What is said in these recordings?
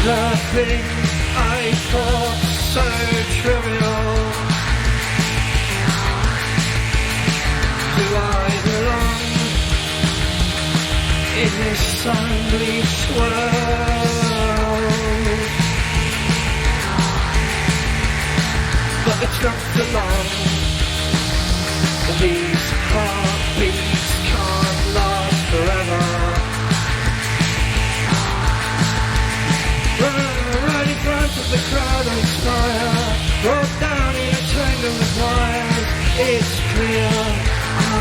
The thing I thought so trivial. Do I belong in this sun-bleached world? But it's not for long. These heartbeats can't last forever. Right in front of the crowd on fire, brought down in a tangle of wires. It's clear I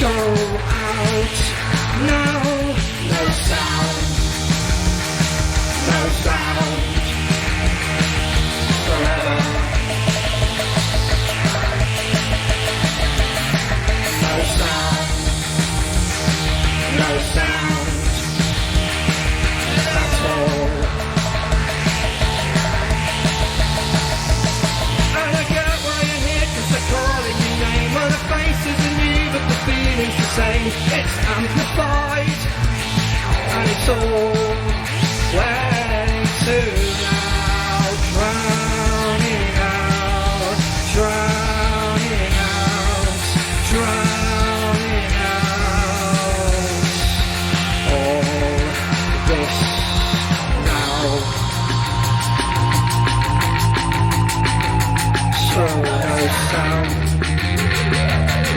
go out now. No sound, no sound, forever. No sound, no sound, that's all. Calling your name, well the face isn't you, but the feeling's the same. It's amplified, and it's all way too loud. Drowning out, drowning out, drowning out. All this now. So no sound,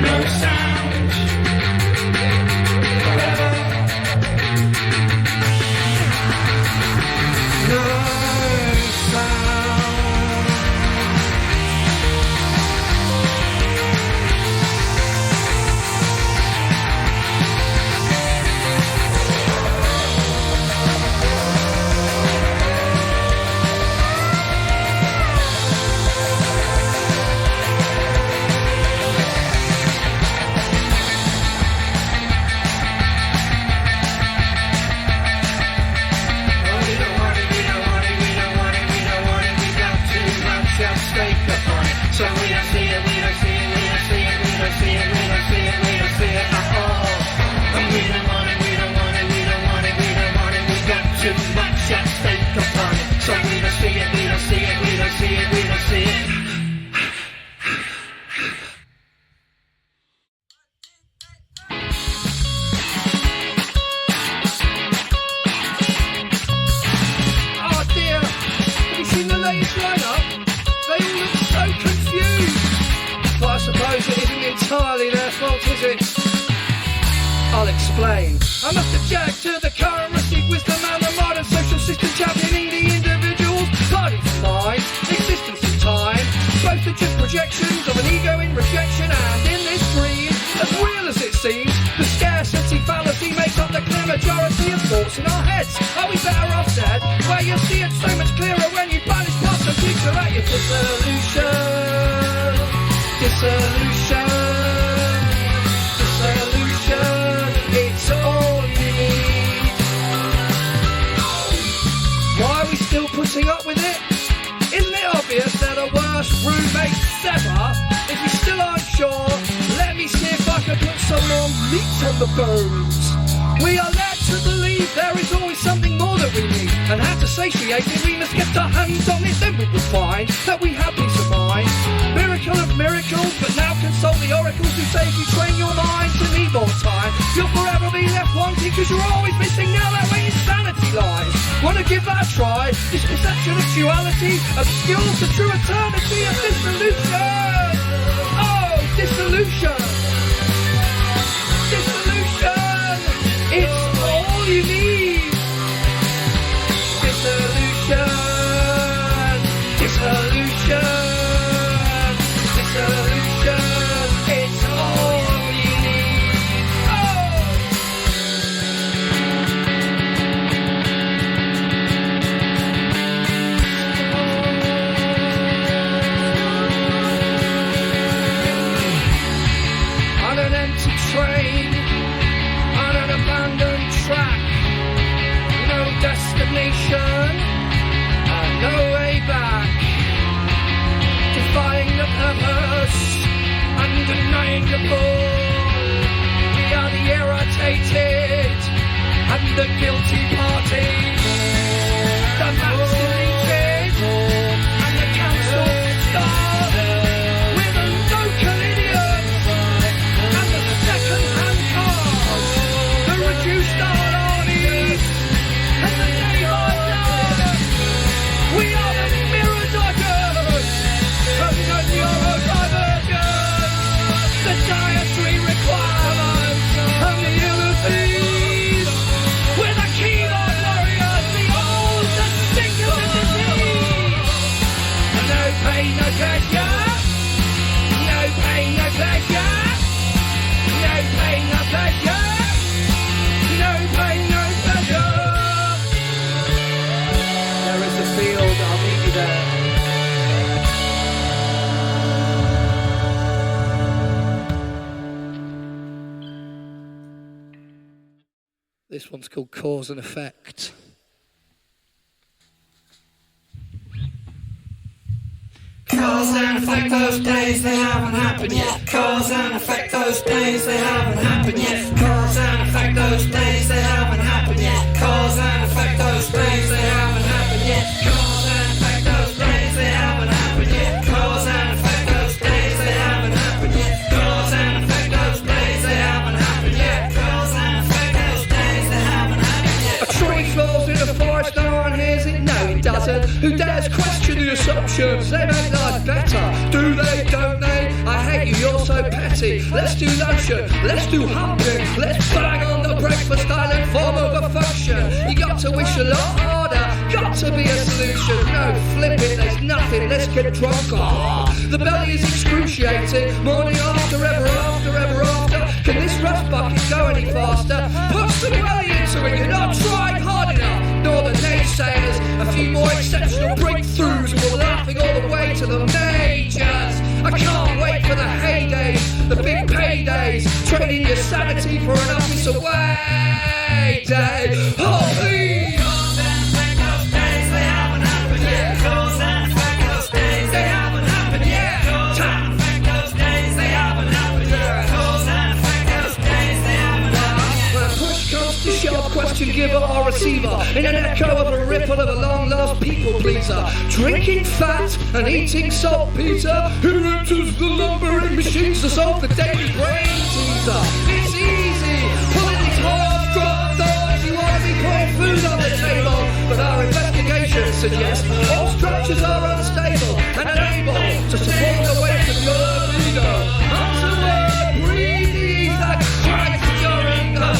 no sound, forever. No sound. So we don't see it, we don't see it, we don't see it, we don't see it, we don't see it, we don't see it at all. And we don't want it, we don't want it, we don't want it, we don't want it, we got too much at stake upon it. So we don't see it, we don't see it, we don't see it, we don't see it. Oh dear, have you seen the latest lineup? They all look so confused. But I suppose it isn't entirely their fault, is it? I'll explain. I must object to the current received wisdom and the modern social system championing the individual's body for mind, existence in time. Both are just projections of an ego in rejection, and in this dream, as real as it seems, the scarcity fallacy makes up the clear majority of thoughts in our heads. Are we better off dead? Where you see it so much clearer when you banish past the picture at your dissolution. Dissolution. Dissolution. It's all you need. Why are we still putting up with it? Isn't it obvious that the worst roommates ever? If you still aren't sure, let me see if I can put some more meat on the bones. We are led to believe there is always something more that we need, and how to satiate it, we must get our hands on it, then we will find that we have peace of mind. Miracle of miracles, but now consult the oracles who say if you train your mind to need more time, you'll forever be left wanting, because you're always missing now that way insanity lies. Wanna give that a try? This perception of duality obscures the true eternity of dissolution. Oh, dissolution. Dissolution. It's all you need. Dissolution. Dissolution. Dissolution. It's all you need. Oh. On an empty train, on an abandoned track, no destination and no way back, defying the purpose and denying the pull. We are the irritated and the guilty party, the This one's called Cause and Effect. Cause and effect, those days they haven't happened yet. Cause and effect, those days they haven't happened yet. Cause and effect, those days they haven't happened yet. Cause and effect, those days they haven't happened yet. Cause and effect, those days they haven't happened yet. Cause and effect, those days they haven't happened yet. Cause and effect, those days they haven't happened yet. Cause and effect, those days they haven't happened yet. A tree falls in the forest, no one hears it, no it doesn't. Who dares question the assumptions? They make life better. Do they, don't they? I hate you, you're so petty. Let's do lotion, let's do humping. Let's bang on the breakfast island form of a function. You got to wish a lot harder, got to be a solution. No, flip it, there's nothing, let's get drunk. The belly is excruciating, morning after, ever after, ever after. Can this rust bucket go any faster? Put some belly into it, you're not trying hard enough. Nor the naysayers, a few more exceptional breakthroughs. We're laughing all the way to the majors. I can't wait for the heydays, the big paydays. Trading your sanity for an office away day. Holy! Cause and effect, those days they haven't happened yet. Cause and effect, those days they haven't happened yet. Cause and effect, those days they haven't happened yet. Cause and effect, those days they haven't happened yet. When a push comes to shove, question giver or receiver, in an echo of a ripple of a long-lost people pleaser, drinking fat and eating saltpeter, who enters the lumbering machines to solve the daily brain teaser. It's easy, pulling these hard drop thoughts. You want to be putting food on the table, but our investigations suggest all structures are unstable and unable to support the weight of your ego. Answer word, breathe the ether, Christ, you're a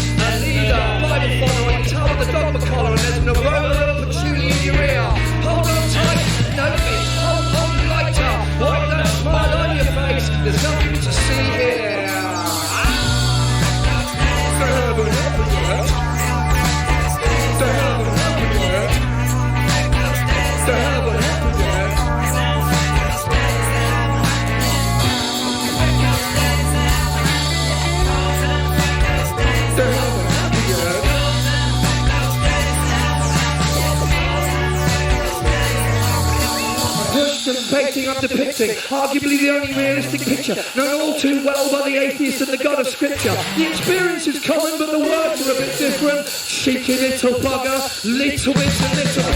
leader. Bible following, towel the dogma collar, and there's an aroma of patchouli in your ear. Hold on tight, note it, hold on lighter. Wipe that smile on your face, there's nothing to see here. They haven't happened yet. They haven't happened yet. They haven't happened yet. They haven't happened yet. Painting I'm depicting, arguably the only realistic picture, known all too well by the atheist and the god of scripture. The experience is common, but the words are a bit different. Cheeky little bugger, little bit of mischief.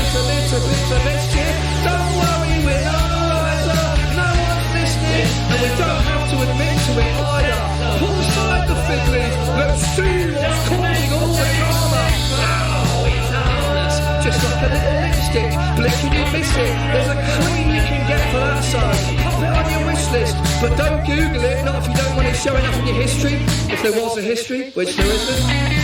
Don't worry, we're not the writer, no one's listening, and we don't have to admit to it either. Pull aside the fig leaf, let's see what's causing all the drama. Oh, it's harmless, just like a little lipstick, blink and you miss it. There's a cream you can get for that, so pop it on your wish list, but don't Google it, not if you don't want it showing up in your history, if there was a history, which there isn't.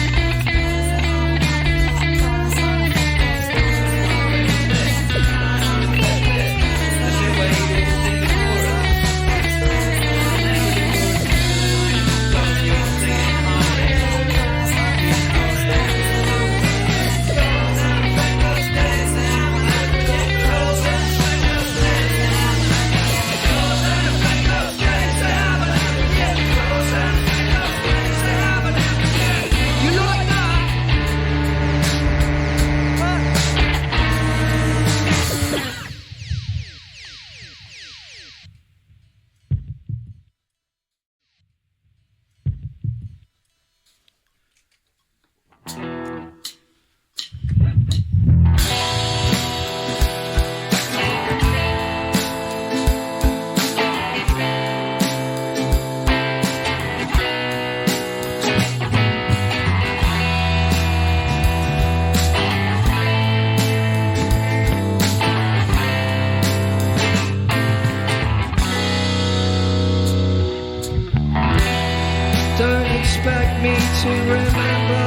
Expect me to remember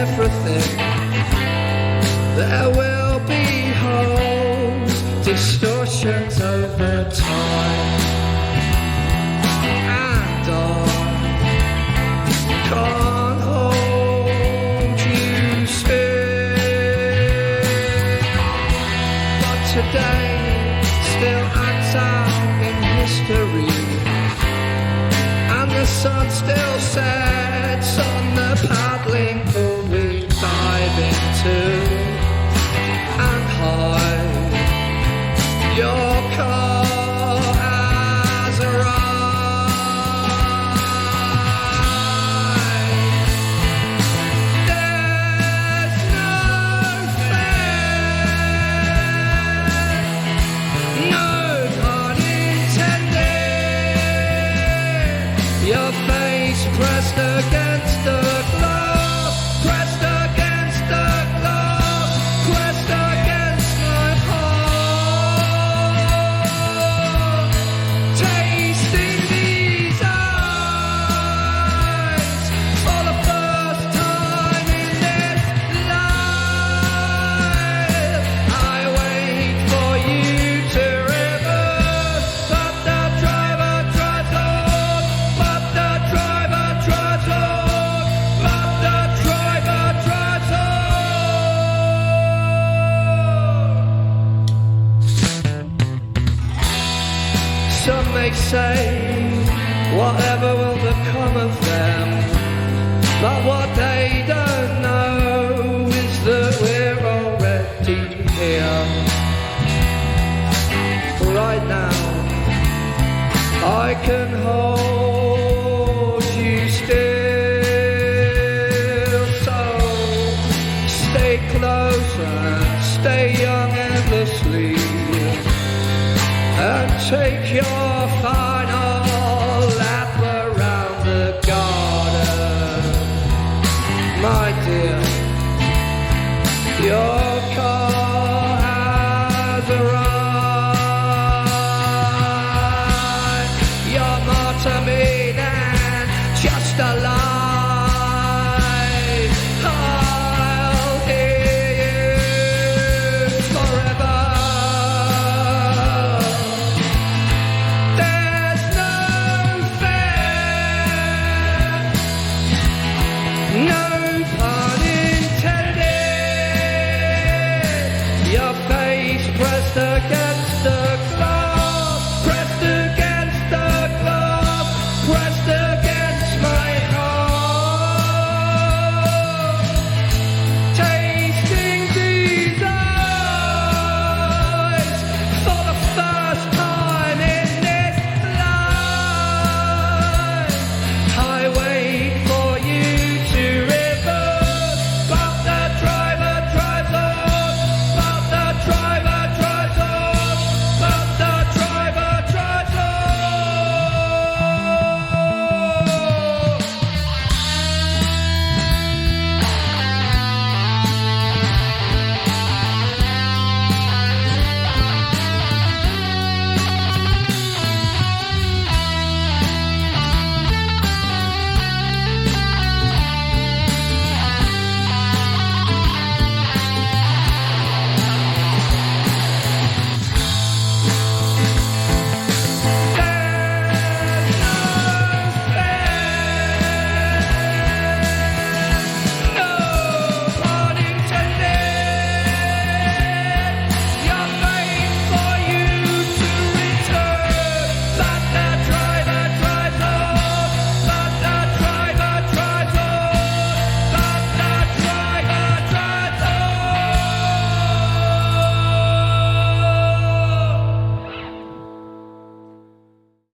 everything. There will be holes, distortions over time, and I can't hold you still. But today still acts out in history, and the sun still sets on the paddling pool we dive into and hide. Your car has arrived. There's no fear, no pun intended. Your face pressed against the glass, pressed against the glass, pressed against my heart. Tasting these eyes for the first time in this life. I wait for you to reverse, but the driver drives on, but the driver drives on, but the driver drives on. Some may say, whatever will become of them, but what they don't know is that we're already here. Right now, I can hold you still, so stay close and stay young endlessly, and take your final lap around the garden, my dear. Your car has arrived. You're more to me than just a lie. I'll hear you forever. There's no fear, no pun intended. Your face pressed against the glass, pressed against the glass, pressed against my heart. Tasting these eyes for the first time in this life. I wait for you to reverse, but the driver drives on, but the driver drives on, but the driver drives on. No pun intended. You're waiting for you to return, but the driver drives on, but the driver drives on, but the driver drives on.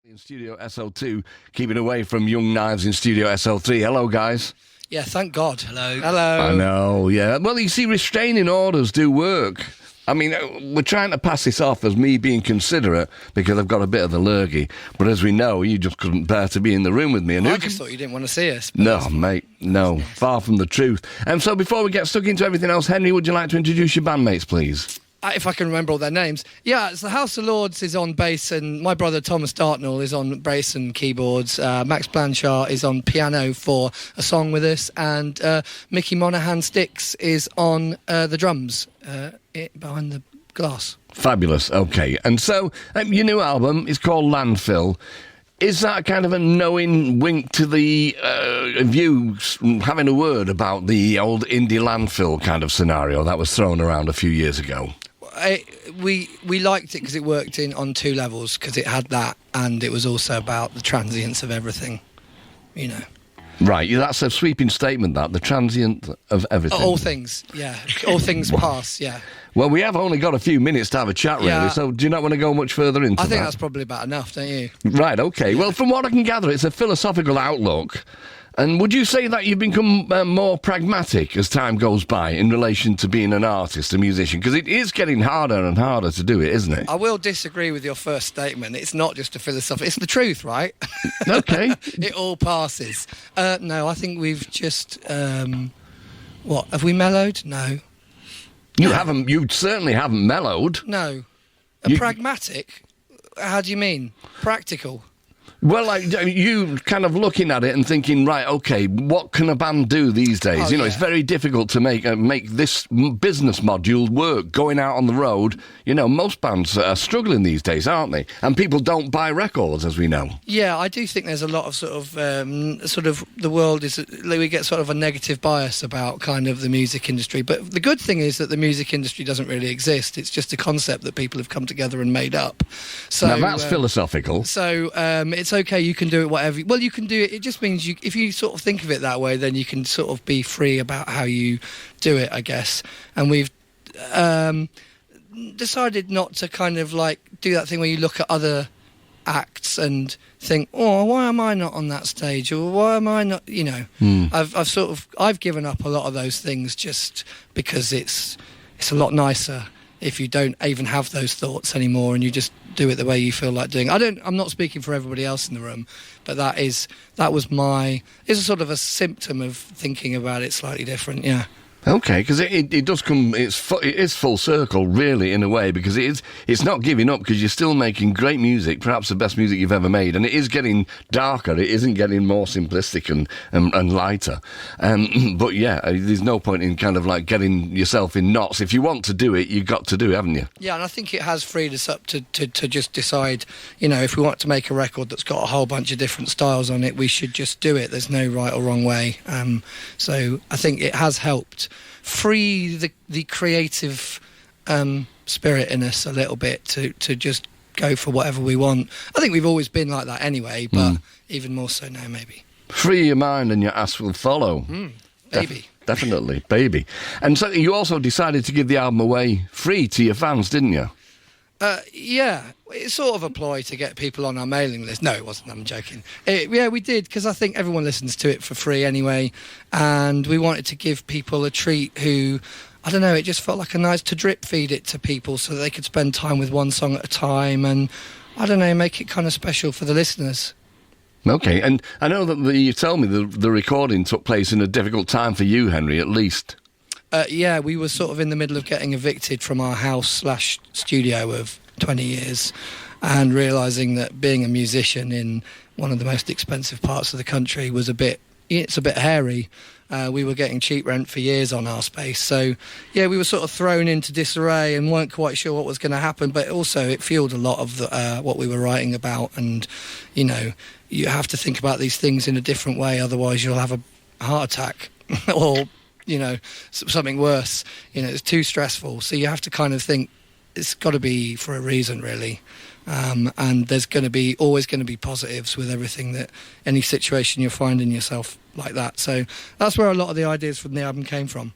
In Studio SL2, keeping away from Young Knives in Studio SL3. Hello, guys. Yeah, thank God. Hello. I know, yeah. Well, you see, restraining orders do work. I mean, we're trying to pass this off as me being considerate because I've got a bit of the lurgy. But as we know, you just couldn't bear to be in the room with me. And I who just thought you didn't want to see us. No, mate, no. Far from the truth. And so before we get stuck into everything else, Henry, would you like to introduce your bandmates, please? If I can remember all their names. Yeah, it's the House of Lords is on bass, and my brother Thomas Dartnell is on bass and keyboards. Max Blanchard is on piano for a song with us, and Mickey Monaghan Sticks is on the drums behind the glass. Fabulous, okay. And so, your new album is called Landfill. Is that kind of a knowing wink to the you having a word about the old indie landfill kind of scenario that was thrown around a few years ago? We liked it because it worked on two levels, because it had that, and it was also about the transience of everything. you know. Right, that's a sweeping statement, that, the transient of everything. All things, yeah. All things pass, yeah. Well, we have only got a few minutes to have a chat, really, Yeah. so do you not want to go much further into that? I think that's probably about enough, don't you? Right, okay. Well, from what I can gather, it's a philosophical outlook. And would you say that you've become more pragmatic as time goes by in relation to being an artist, a musician? Because it is getting harder and harder to do it, isn't it? I will disagree with your first statement. It's not just a philosophy. It's the truth, right? Okay. It all passes. No, I think we've just... what, have we mellowed? No. You certainly haven't mellowed. No. Pragmatic? How do you mean? Practical? Well, like, you kind of looking at it and thinking, right, okay, what can a band do these days? Oh, You know, yeah. it's very difficult to make this business module work, going out on the road. You know, most bands are struggling these days, aren't they? And people don't buy records, as we know. Yeah, I do think there's a lot of sort of the world is, we get sort of a negative bias about kind of the music industry. But the good thing is that the music industry doesn't really exist. It's just a concept that people have come together and made up. So Now, that's philosophical. So it's okay, you can do it whatever. Well, you can do it. It just means if you sort of think of it that way, then you can sort of be free about how you do it, I guess. And we've decided not to kind of like do that thing where you look at other acts and think, oh, why am I not on that stage, or why am I not? You know, I've given up a lot of those things just because it's a lot nicer if you don't even have those thoughts anymore and you just do it the way you feel like doing. I'm not speaking for everybody else in the room, but it's a sort of a symptom of thinking about it slightly different, yeah. Okay, because it does come. It is full circle, really, in a way, because it's not giving up, because you're still making great music, perhaps the best music you've ever made, and it is getting darker. It isn't getting more simplistic and lighter. But yeah, there's no point in kind of like getting yourself in knots. If you want to do it, you've got to do it, haven't you? Yeah, and I think it has freed us up to just decide, you know, if we want to make a record that's got a whole bunch of different styles on it, we should just do it. There's no right or wrong way. So I think it has helped free the creative spirit in us a little bit to just go for whatever we want. I think we've always been like that anyway, but even more so now, maybe. Free your mind and your ass will follow. Baby. Definitely, baby. And so you also decided to give the album away free to your fans, didn't you? Yeah, it's sort of a ploy to get people on our mailing list. No, it wasn't, I'm joking. Yeah, we did, because I think everyone listens to it for free anyway, and we wanted to give people a treat who, I don't know, it just felt like a nice to drip feed it to people so that they could spend time with one song at a time, and, I don't know, make it kind of special for the listeners. Okay, and I know that you told me the recording took place in a difficult time for you, Henry, at least. Yeah, we were sort of in the middle of getting evicted from our house/studio of 20 years and realising that being a musician in one of the most expensive parts of the country was a bit hairy. We were getting cheap rent for years on our space. So, yeah, we were sort of thrown into disarray and weren't quite sure what was going to happen, but also it fueled a lot of what we were writing about. And, you know, you have to think about these things in a different way, otherwise you'll have a heart attack or, you know, something worse. You know, it's too stressful. So you have to kind of think it's got to be for a reason, really. And there's always going to be positives with everything, that any situation you're finding yourself like that. So that's where a lot of the ideas from the album came from.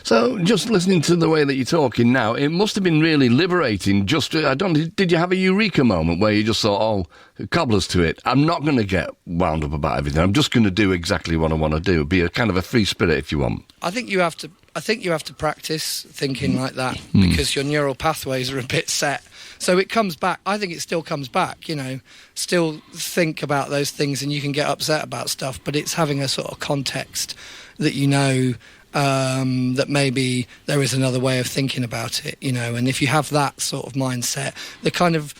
So, just listening to the way that you're talking now, it must have been really liberating. Did you have a eureka moment where you just thought, oh, cobblers to it, I'm not going to get wound up about everything, I'm just going to do exactly what I want to do, be a kind of a free spirit if you want? I think you have to practice thinking like that, because your neural pathways are a bit set. So it comes back. I think it still comes back, you know, still think about those things and you can get upset about stuff, but it's having a sort of context that you know, that maybe there is another way of thinking about it, you know, and if you have that sort of mindset, the kind of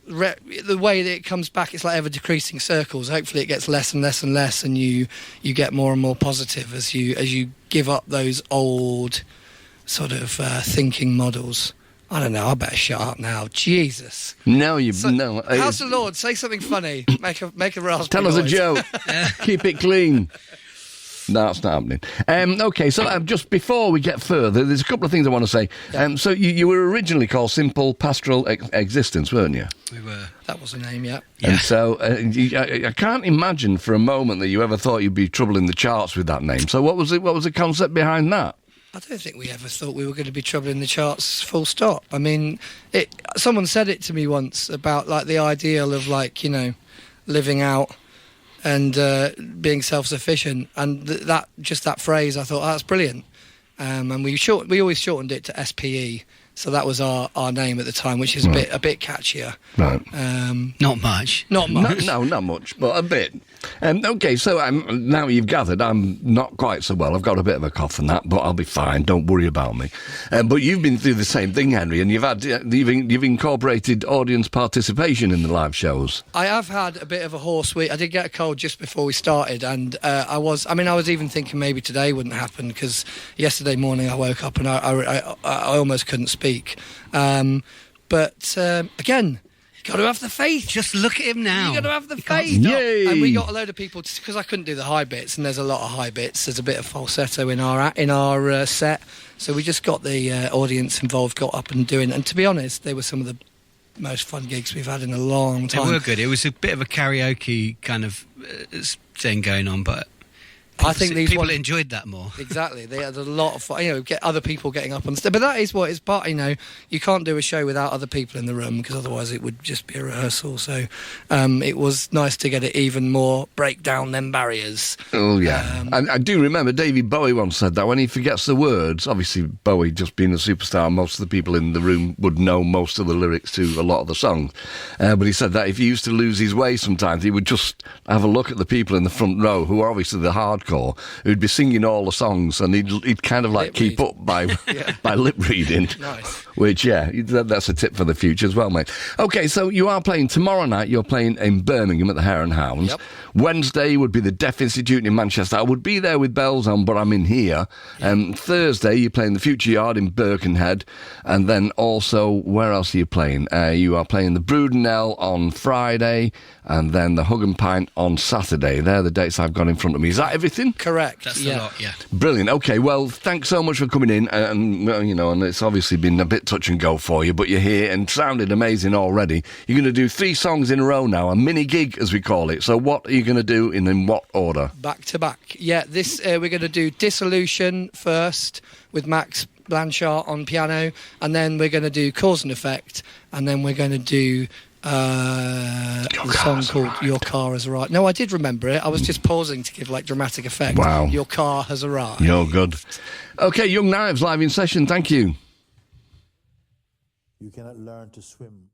the way that it comes back, it's like ever decreasing circles. Hopefully it gets less and less and less, and you get more and more positive as you give up those old sort of thinking models. I don't know, I better shut up now. Jesus. No, House of Lords, say something funny. Make a raspberry Tell us a voice. joke. Keep it clean. That's not happening. Okay, so just before we get further, there's a couple of things I want to say. So you were originally called Simple Pastoral Existence, weren't you? We were. That was the name, yeah. And so I can't imagine for a moment that you ever thought you'd be troubling the charts with that name. So what was the concept behind that? I don't think we ever thought we were going to be troubling the charts, full stop. I mean, someone said it to me once about, like, the ideal of, like, you know, living out and being self-sufficient. And that phrase, I thought, that's brilliant. And we always shortened it to SPE. So that was our name at the time, which is a bit catchier. Right. Not much. Not much. No, not much, but a bit. Okay, so now you've gathered, I'm not quite so well. I've got a bit of a cough and that, but I'll be fine. Don't worry about me. But you've been through the same thing, Henry, and you've incorporated audience participation in the live shows. I have had a bit of a hoarse week. I did get a cold just before we started, and I was even thinking maybe today wouldn't happen, because yesterday morning I woke up and I almost couldn't speak. But again, you got to have the faith. Just look at him now. You got to have the faith. Yay! And we got a load of people, because I couldn't do the high bits, and there's a lot of high bits. There's a bit of falsetto in our set, so we just got the audience involved, got up and doing. And to be honest, they were some of the most fun gigs we've had in a long time. They were good. It was a bit of a karaoke kind of thing going on, but I think people enjoyed that more. Exactly. They had a lot of fun, get other people getting up on stage. But that is what it's part, you can't do a show without other people in the room, because otherwise it would just be a rehearsal. So it was nice to get it even more, break down them barriers. Oh, yeah. And I do remember David Bowie once said that when he forgets the words, obviously Bowie just being a superstar, most of the people in the room would know most of the lyrics to a lot of the songs. But he said that if he used to lose his way sometimes, he would just have a look at the people in the front row, who are obviously the hardcore, who'd be singing all the songs, and he'd kind of like keep up by lip reading. Nice. Which, that's a tip for the future as well, mate. Okay, so you are playing tomorrow night. You're playing in Birmingham at the Hare and Hounds. Yep. Wednesday would be the Deaf Institute in Manchester. I would be there with bells on, but I'm in here. Thursday, you're playing the Future Yard in Birkenhead. And then also, where else are you playing? You are playing the Brudenell on Friday, and then the Hug and Pint on Saturday. They're the dates I've got in front of me. Is that everything? Correct. That's a lot, yeah. Brilliant. Okay, well, thanks so much for coming in. And it's obviously been a bit touch and go for you, but you're here and sounded amazing already. You're going to do 3 songs in a row now, a mini gig, as we call it. So what are you going to do in what order? Back to back. Yeah, this we're going to do Dissolution first with Max Blanchard on piano, and then we're going to do Cause and Effect, and then we're going to do the song called Your Car Has Arrived. No, I did remember it. I was just pausing to give, like, dramatic effect. Wow. Your Car Has Arrived. You're good. Okay, Young Knives live in session. Thank you. You cannot learn to swim